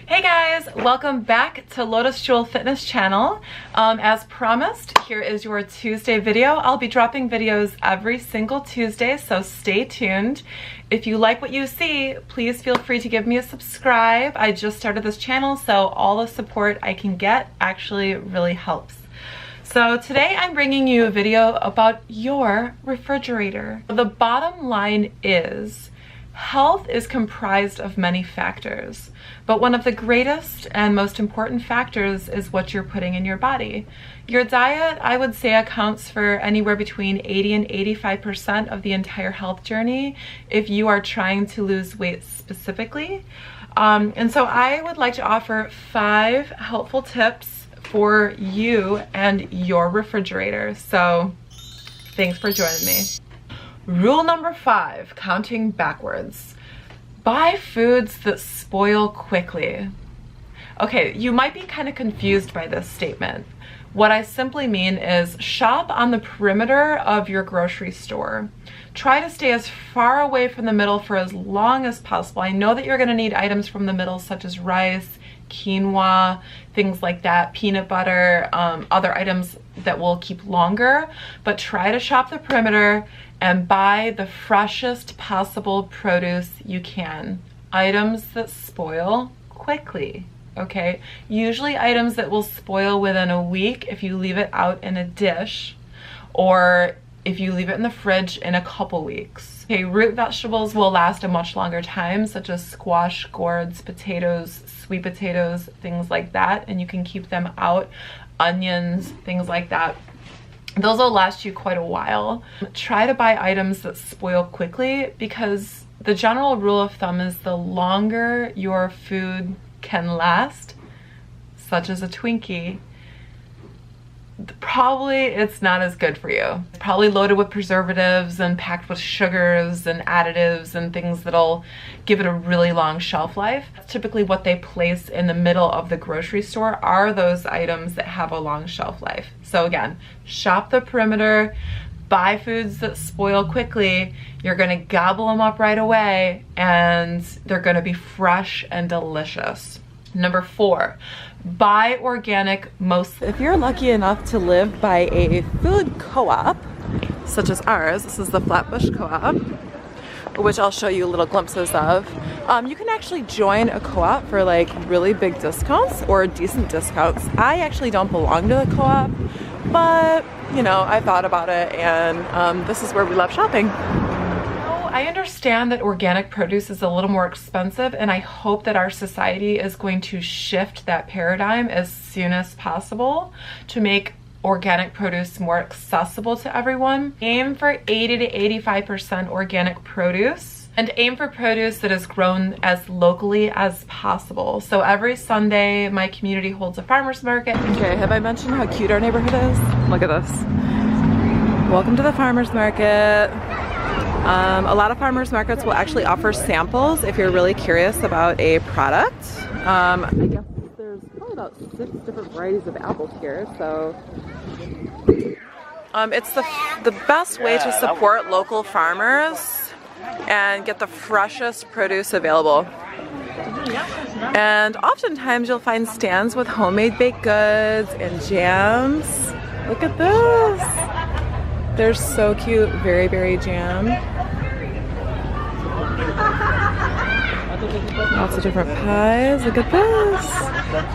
Hey guys, welcome back to Lotusjule Fitness channel. As promised, here is your Tuesday video. I'll be dropping videos every single Tuesday, so stay tuned. If you like what you see, please feel free to give me a subscribe. I just started this channel, so all the support I can get actually really helps. So today I'm bringing you a video about your refrigerator. The bottom line is, health is comprised of many factors, but one of the greatest and most important factors is what you're putting in your body. Your diet, I would say, accounts for anywhere between 80 and 85% of the entire health journey if you are trying to lose weight specifically. And so I would like to offer 5 helpful tips for you and your refrigerator. So thanks for joining me. Rule number 5, counting backwards. Buy foods that spoil quickly. Okay, you might be kind of confused by this statement. What I simply mean is shop on the perimeter of your grocery store. Try to stay as far away from the middle for as long as possible. I know that you're going to need items from the middle such as rice, quinoa, things like that, peanut butter, other items that will keep longer, but try to shop the perimeter and buy the freshest possible produce you can. Items that spoil quickly, okay? Usually items that will spoil within a week if you leave it out in a dish, or if you leave it in the fridge in a couple weeks. Okay, root vegetables will last a much longer time, such as squash, gourds, potatoes, sweet potatoes, things like that, and you can keep them out. Onions, things like that. Those will last you quite a while. Try to buy items that spoil quickly, because the general rule of thumb is the longer your food can last, such as a Twinkie, probably it's not as good for you. It's probably loaded with preservatives and packed with sugars and additives and things that'll give it a really long shelf life. Typically what they place in the middle of the grocery store are those items that have a long shelf life. So again, shop the perimeter, buy foods that spoil quickly. You're gonna gobble them up right away and they're gonna be fresh and delicious. Number 4, buy organic mostly. If you're lucky enough to live by a food co-op, such as ours, this is the Flatbush Co-op, which I'll show you little glimpses of. You can actually join a co-op for like really big discounts or decent discounts. I actually don't belong to the co-op, but you know, I thought about it, and this is where we love shopping. I understand that organic produce is a little more expensive, and I hope that our society is going to shift that paradigm as soon as possible to make organic produce more accessible to everyone. Aim for 80 to 85% organic produce, and aim for produce that is grown as locally as possible. So every Sunday, my community holds a farmer's market. Okay, have I mentioned how cute our neighborhood is? Look at this. Welcome to the farmer's market. A lot of farmers markets will actually offer samples if you're really curious about a product. I guess there's probably about 6 different varieties of apples here, so it's the best way to support local farmers and get the freshest produce available. And oftentimes you'll find stands with homemade baked goods and jams. Look at this. They're so cute, very berry jam. Lots of different pies. Look at this.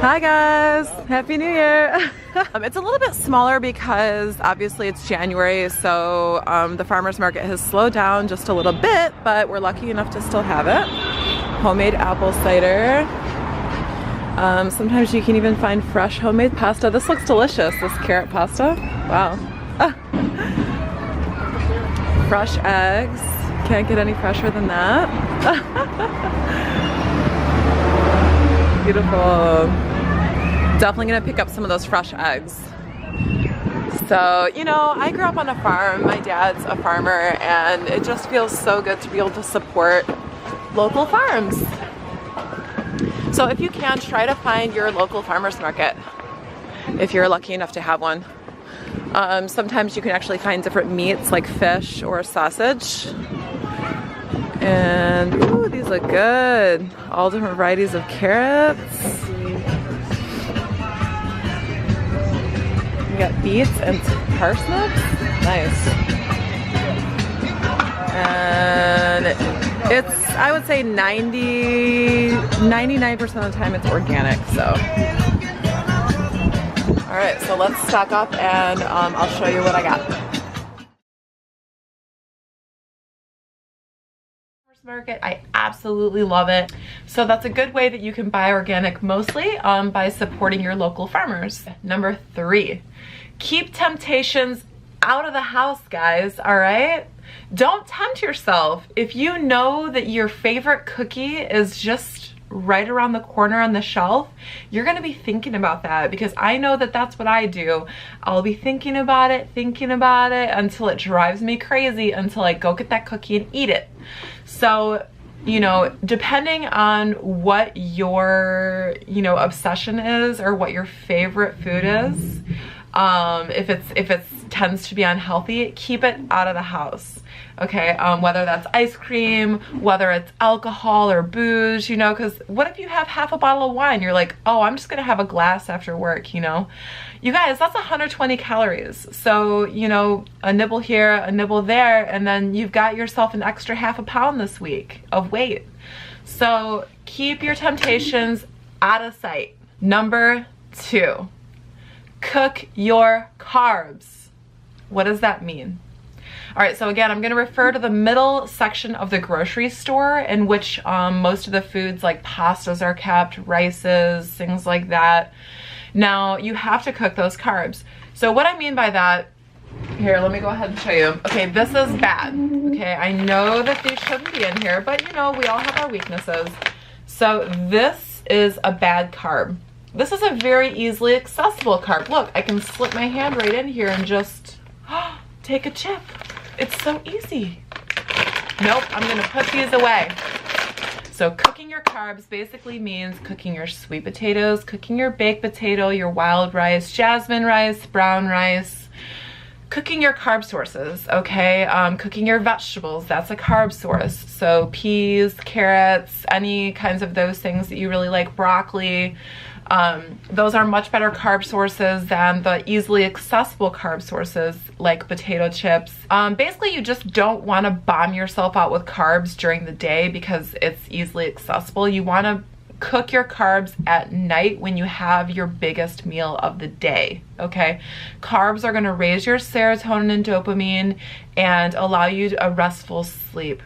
Hi guys, Happy New Year. It's a little bit smaller because obviously it's January, so the farmer's market has slowed down just a little bit, but we're lucky enough to still have it. Homemade apple cider. Sometimes you can even find fresh homemade pasta. This looks delicious, this carrot pasta. Wow. Fresh eggs. Can't get any fresher than that. Beautiful. Definitely gonna pick up some of those fresh eggs. So, you know, I grew up on a farm. My dad's a farmer, and it just feels so good to be able to support local farms. So if you can, try to find your local farmer's market if you're lucky enough to have one. Sometimes you can actually find different meats like fish or sausage. And ooh, these look good. all different varieties of carrots. We got beets and parsnips. Nice. And it's, I would say 99% of the time it's organic, so. All right, so let's stock up and I'll show you what I got. Market, I absolutely love it. So that's a good way that you can buy organic, mostly by supporting your local farmers. Number 3, keep temptations out of the house, guys, all right? Don't tempt yourself. If you know that your favorite cookie is just right around the corner on the shelf, you're gonna be thinking about that, because I know that that's what I do. I'll be thinking about it until it drives me crazy, until I go get that cookie and eat it. So, you know, depending on what your, you know, obsession is or what your favorite food is, if it tends to be unhealthy, keep it out of the house. Okay, whether that's ice cream, whether it's alcohol or booze, you know, because what if you have half a bottle of wine? You're like, oh, I'm just gonna have a glass after work, you know? You guys, that's 120 calories. So, you know, a nibble here, a nibble there, and then you've got yourself an extra half a pound this week of weight. So keep your temptations out of sight. Number 2, cook your carbs. What does that mean? All right, so again, I'm gonna refer to the middle section of the grocery store, in which most of the foods like pastas are kept, rices, things like that. Now, you have to cook those carbs. So what I mean by that, here, let me go ahead and show you. Okay, this is bad. Okay, I know that these shouldn't be in here, but you know, we all have our weaknesses. So this is a bad carb. This is a very easily accessible carb. Look, I can slip my hand right in here and just take a chip. It's so easy. Nope, I'm gonna put these away. So cooking your carbs basically means cooking your sweet potatoes, cooking your baked potato, your wild rice, jasmine rice, brown rice, cooking your carb sources, okay? Cooking your vegetables, that's a carb source. So peas, carrots, any kinds of those things that you really like, broccoli, those are much better carb sources than the easily accessible carb sources like potato chips. Basically, you just don't want to bomb yourself out with carbs during the day because it's easily accessible. You want to cook your carbs at night when you have your biggest meal of the day, okay? Carbs are going to raise your serotonin and dopamine and allow you a restful sleep.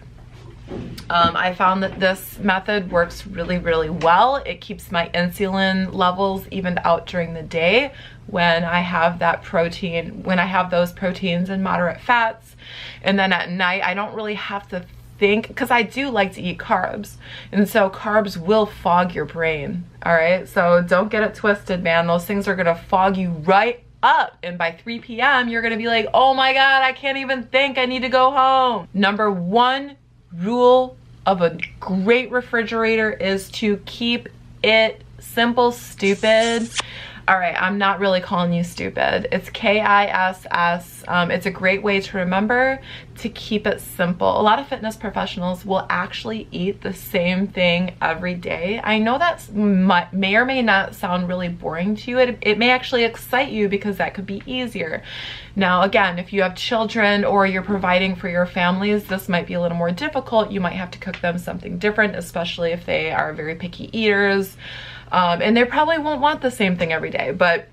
I found that this method works really, really well. It keeps my insulin levels evened out during the day when I have that protein, when I have those proteins and moderate fats. And then at night, I don't really have to think, because I do like to eat carbs. And so carbs will fog your brain, all right? So don't get it twisted, man. Those things are gonna fog you right up. And by 3 p.m., you're gonna be like, oh my God, I can't even think, I need to go home. Number 1 rule of a great refrigerator is to keep it simple, stupid. All right, I'm not really calling you stupid. It's KISS. It's a great way to remember to keep it simple. A lot of fitness professionals will actually eat the same thing every day. I know that may or may not sound really boring to you. It may actually excite you because that could be easier. Now, again, if you have children or you're providing for your families, this might be a little more difficult. You might have to cook them something different, especially if they are very picky eaters. And they probably won't want the same thing every day, but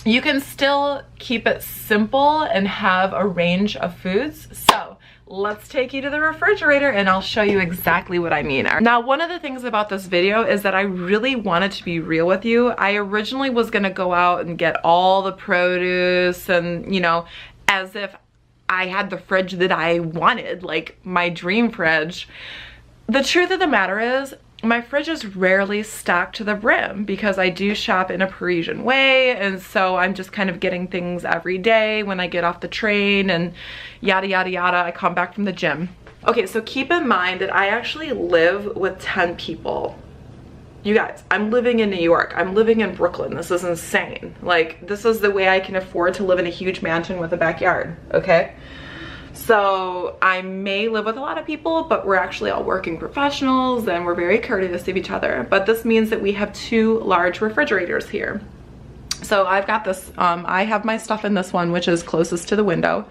you can still keep it simple and have a range of foods. So let's take you to the refrigerator and I'll show you exactly what I mean. Now, one of the things about this video is that I really wanted to be real with you. I originally was gonna go out and get all the produce and, you know, as if I had the fridge that I wanted, like my dream fridge. The truth of the matter is, my fridge is rarely stocked to the brim because I do shop in a Parisian way, and so I'm just kind of getting things every day when I get off the train and yada yada yada. I come back from the gym. Okay, so keep in mind that I actually live with 10 people. You guys, I'm living in New York. I'm living in Brooklyn. This is insane. Like, this is the way I can afford to live in a huge mansion with a backyard, okay? So I may live with a lot of people, but we're actually all working professionals and we're very courteous of each other. But this means that we have 2 large refrigerators here. So I've got this, I have my stuff in this one, which is closest to the window.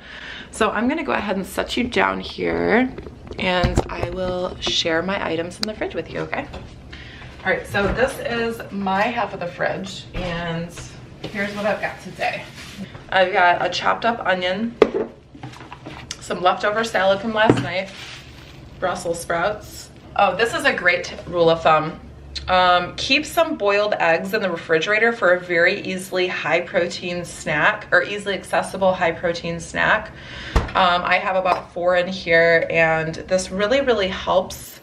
So I'm gonna go ahead and set you down here and I will share my items in the fridge with you, okay? All right, so this is my half of the fridge and here's what I've got today. I've got a chopped up onion, some leftover salad from last night, Brussels sprouts. Oh, this is a great rule of thumb. Keep some boiled eggs in the refrigerator for a very easily high protein snack, or easily accessible high protein snack. I have about 4 in here, and this really helps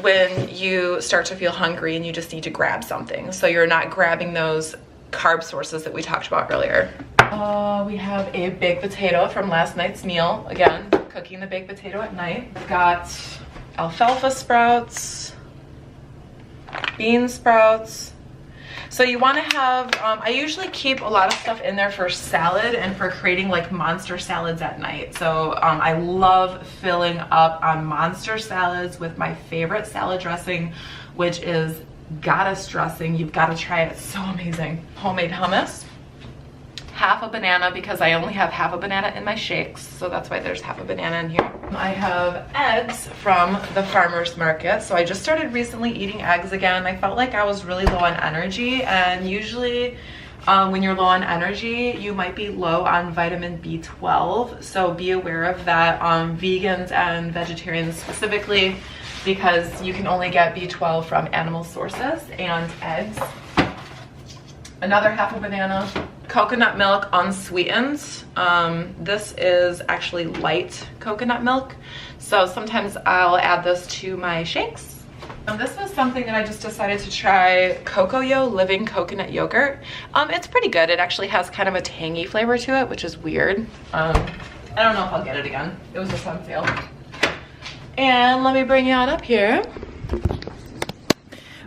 when you start to feel hungry and you just need to grab something. So you're not grabbing those carb sources that we talked about earlier. We have a baked potato from last night's meal. Again, cooking the baked potato at night. I've got alfalfa sprouts, bean sprouts. So you want to have, I usually keep a lot of stuff in there for salad and for creating like monster salads at night. So I love filling up on monster salads with my favorite salad dressing, which is goddess dressing. You've got to try it. It's so amazing. Homemade hummus. Half a banana because I only have half a banana in my shakes, so that's why there's half a banana in here. I have eggs from the farmer's market. So I just started recently eating eggs again. I felt like I was really low on energy, and usually when you're low on energy, you might be low on vitamin B12. So be aware of that, vegans and vegetarians specifically, because you can only get B12 from animal sources and eggs. Another half a banana. Coconut milk unsweetened. This is actually light coconut milk, so sometimes I'll add this to my shakes. This was something that I just decided to try, Cocoyo Living Coconut Yogurt. It's pretty good. It actually has kind of a tangy flavor to it, which is weird. I don't know if I'll get it again. It was just on sale. And let me bring you on up here.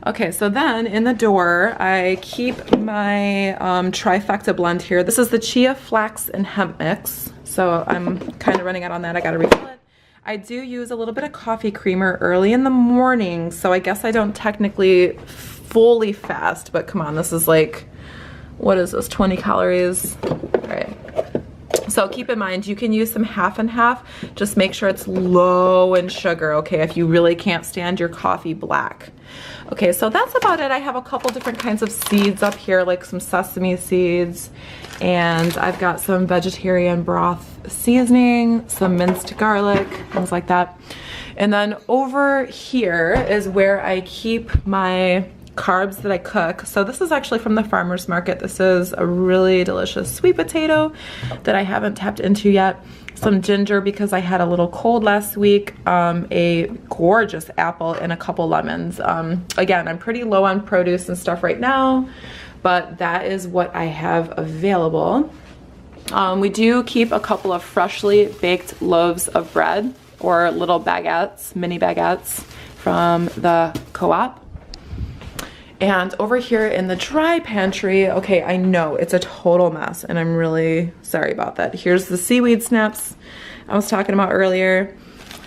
Okay, so then in the door, I keep my trifecta blend here. This is the chia, flax, and hemp mix. So I'm kind of running out on that. I gotta refill it. I do use a little bit of coffee creamer early in the morning, so I guess I don't technically fully fast, but come on, this is like, what is this, 20 calories? All right. So keep in mind, you can use some half and half. Just make sure it's low in sugar, okay, if you really can't stand your coffee black. Okay, so that's about it. I have a couple different kinds of seeds up here, like some sesame seeds, and I've got some vegetarian broth seasoning, some minced garlic, things like that. And then over here is where I keep my carbs that I cook. So this is actually from the farmer's market. This is a really delicious sweet potato that I haven't tapped into yet. Some ginger because I had a little cold last week, a gorgeous apple, and a couple lemons. Again, I'm pretty low on produce and stuff right now, but that is what I have available. We do keep a couple of freshly baked loaves of bread, or little baguettes, mini baguettes from the co-op. And over here in the dry pantry, okay, I know it's a total mess and I'm really sorry about that. Here's the seaweed snaps I was talking about earlier.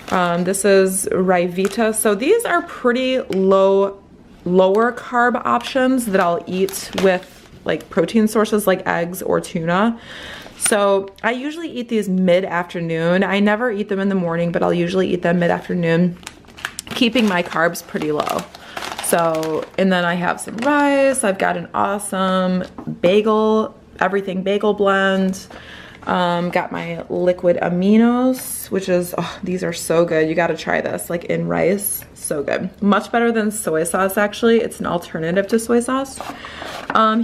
This is Ryvita. So these are pretty lower carb options that I'll eat with like protein sources like eggs or tuna. So I usually eat these mid-afternoon. I never eat them in the morning, but I'll usually eat them mid-afternoon, keeping my carbs pretty low. So, and then I have some rice. I've got an awesome bagel, everything bagel blend. Got my liquid aminos, which is, oh, these are so good. You got to try this, like in rice. So good. Much better than soy sauce, actually. It's an alternative to soy sauce.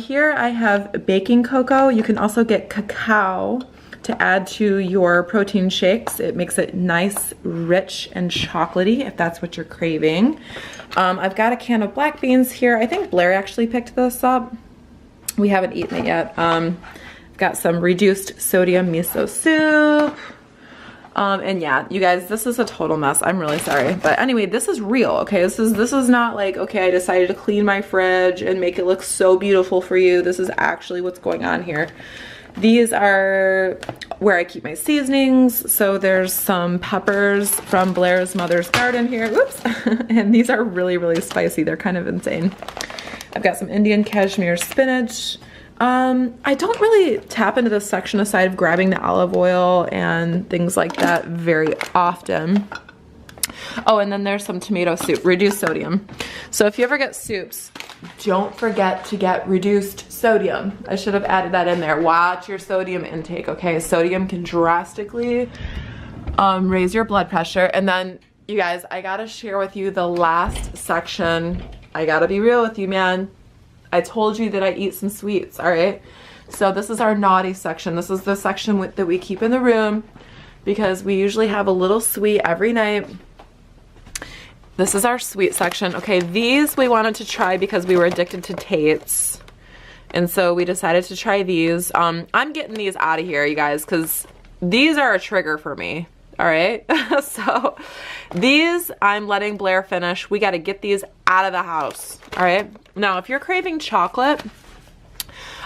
Here I have baking cocoa. You can also get cacao to add to your protein shakes. It makes it nice, rich, and chocolatey if that's what you're craving. I've got a can of black beans here. I think Blair actually picked this up. We haven't eaten it yet. I've got some reduced sodium miso soup. And yeah, you guys, this is a total mess. I'm really sorry. But anyway, this is real, okay? This is not like, okay, I decided to clean my fridge and make it look so beautiful for you. This is actually what's going on here. These are where I keep my seasonings. So there's some peppers from Blair's mother's garden here. Whoops. And these are really, really spicy. They're kind of insane. I've got some Indian cashmere spinach. I don't really tap into this section aside of grabbing the olive oil and things like that very often. Oh, and then there's some tomato soup, reduced sodium. So if you ever get soups, don't forget to get reduced sodium. I should have added that in there. Watch your sodium intake, okay? Sodium can drastically raise your blood pressure. And then, you guys, I gotta share with you the last section. I gotta be real with you, man. I told you that I eat some sweets, all right? So this is our naughty section. This is the section that we keep in the room because we usually have a little sweet every night. This is our sweet section. Okay, these we wanted to try because we were addicted to Tate's. And so we decided to try these. I'm getting these out of here, you guys, because these are a trigger for me. All right, so these I'm letting Blair finish. We got to get these out of the house. All right, now if you're craving chocolate,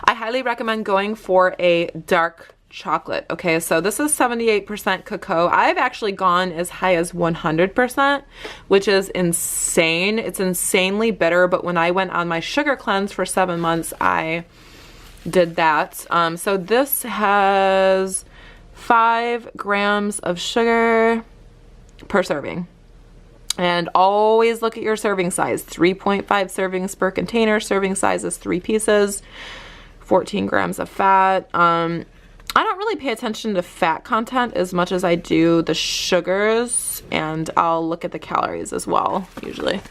I highly recommend going for a dark chocolate. Okay, so this is 78% cacao. I've actually gone as high as 100%, which is insane. It's insanely bitter, but when I went on my sugar cleanse for 7 months, I did that. So this has 5 grams of sugar per serving. And always look at your serving size. 3.5 servings per container. Serving size is 3 pieces. 14 grams of fat. I don't really pay attention to fat content as much as I do the sugars, and I'll look at the calories as well, usually.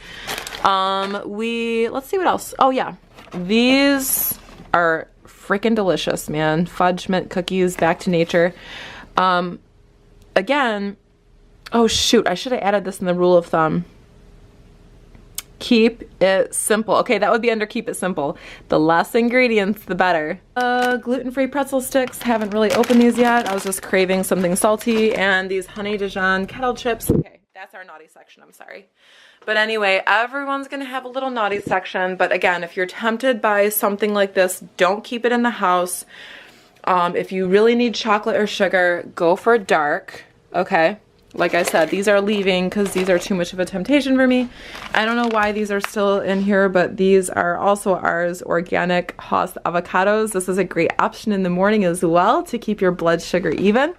Let's see what else. Oh yeah, these are freaking delicious, man. Fudge mint cookies, back to nature. Again, oh shoot, I should have added this in the rule of thumb. Keep it simple. Okay, that would be under keep it simple. The less ingredients, the better. Gluten-free pretzel sticks. Haven't really opened these yet. I was just craving something salty. And these honey Dijon kettle chips. Okay, that's our naughty section. I'm sorry. But anyway, everyone's going to have a little naughty section. But again, if you're tempted by something like this, don't keep it in the house. If you really need chocolate or sugar, go for dark. Okay. Like I said, these are leaving because these are too much of a temptation for me. I don't know why these are still in here, but these are also ours organic Haas avocados. This is a great option in the morning as well to keep your blood sugar even.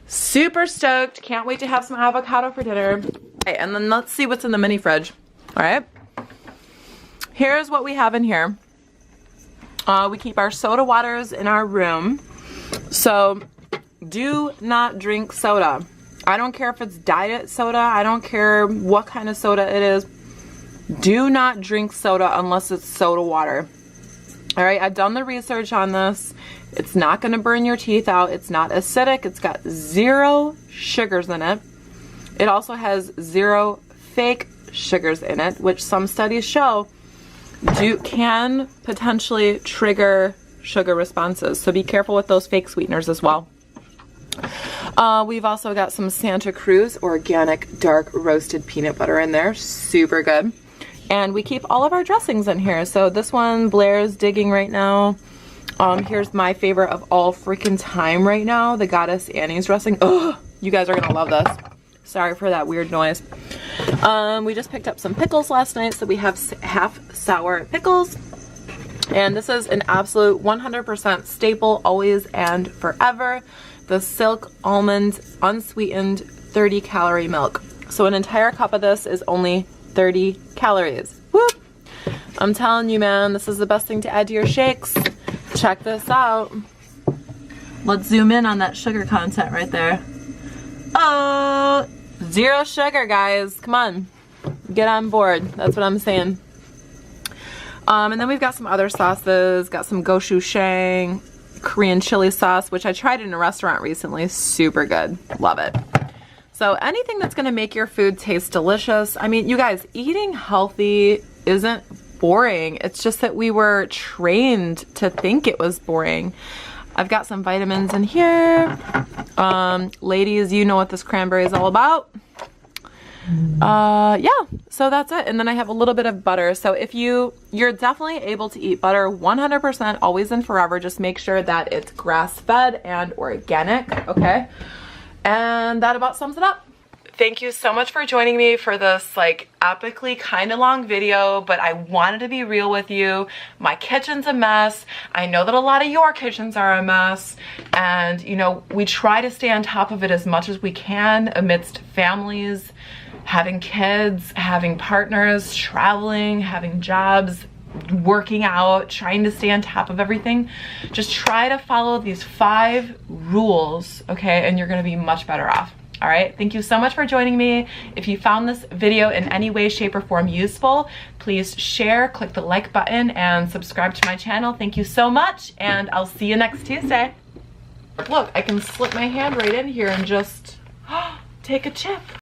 Super stoked. Can't wait to have some avocado for dinner. Okay, and then let's see what's in the mini fridge. All right. Here's what we have in here. We keep our soda waters in our room. So do not drink soda. I don't care if it's diet soda. I don't care what kind of soda it is. Do not drink soda unless it's soda water. All right, I've done the research on this. It's not going to burn your teeth out. It's not acidic. It's got 0 sugars in it. It also has 0 fake sugars in it, which some studies show can potentially trigger sugar responses. So be careful with those fake sweeteners as well. We've also got some Santa Cruz organic dark roasted peanut butter in there. Super good. And we keep all of our dressings in here. So this one, Blair's digging right now. Here's my favorite of all freaking time right now, the Goddess Annie's dressing. Oh, you guys are gonna love this. Sorry for that weird noise. We just picked up some pickles last night, so we have half sour pickles. And this is an absolute 100% staple, always and forever. The Silk Almond Unsweetened 30 calorie milk. So an entire cup of this is only 30 calories. Whoop! I'm telling you, man, this is the best thing to add to your shakes. Check this out. Let's zoom in on that sugar content right there. Oh, 0 sugar, guys. Come on, get on board. That's what I'm saying. And then we've got some other sauces. Got some gochujang Korean chili sauce, which I tried in a restaurant recently. Super good. Love it. So anything that's going to make your food taste delicious. I mean, you guys, eating healthy isn't boring. It's just that we were trained to think it was boring. I've got some vitamins in here. Ladies, you know what this cranberry is all about. Yeah, so that's it. And then I have a little bit of butter. So if you're definitely able to eat butter 100% always and forever. Just make sure that it's grass-fed and organic, okay? And that about sums it up. Thank you so much for joining me for this like epically kind of long video, but I wanted to be real with you. My kitchen's a mess. I know that a lot of your kitchens are a mess, and you know, we try to stay on top of it as much as we can amidst families, having kids, having partners, traveling, having jobs, working out, trying to stay on top of everything. Just try to follow these 5 rules, okay, and you're gonna be much better off. All right, thank you so much for joining me. If you found this video in any way, shape, or form useful, please share, click the like button, and subscribe to my channel. Thank you so much, and I'll see you next Tuesday. Look, I can slip my hand right in here and just take a chip.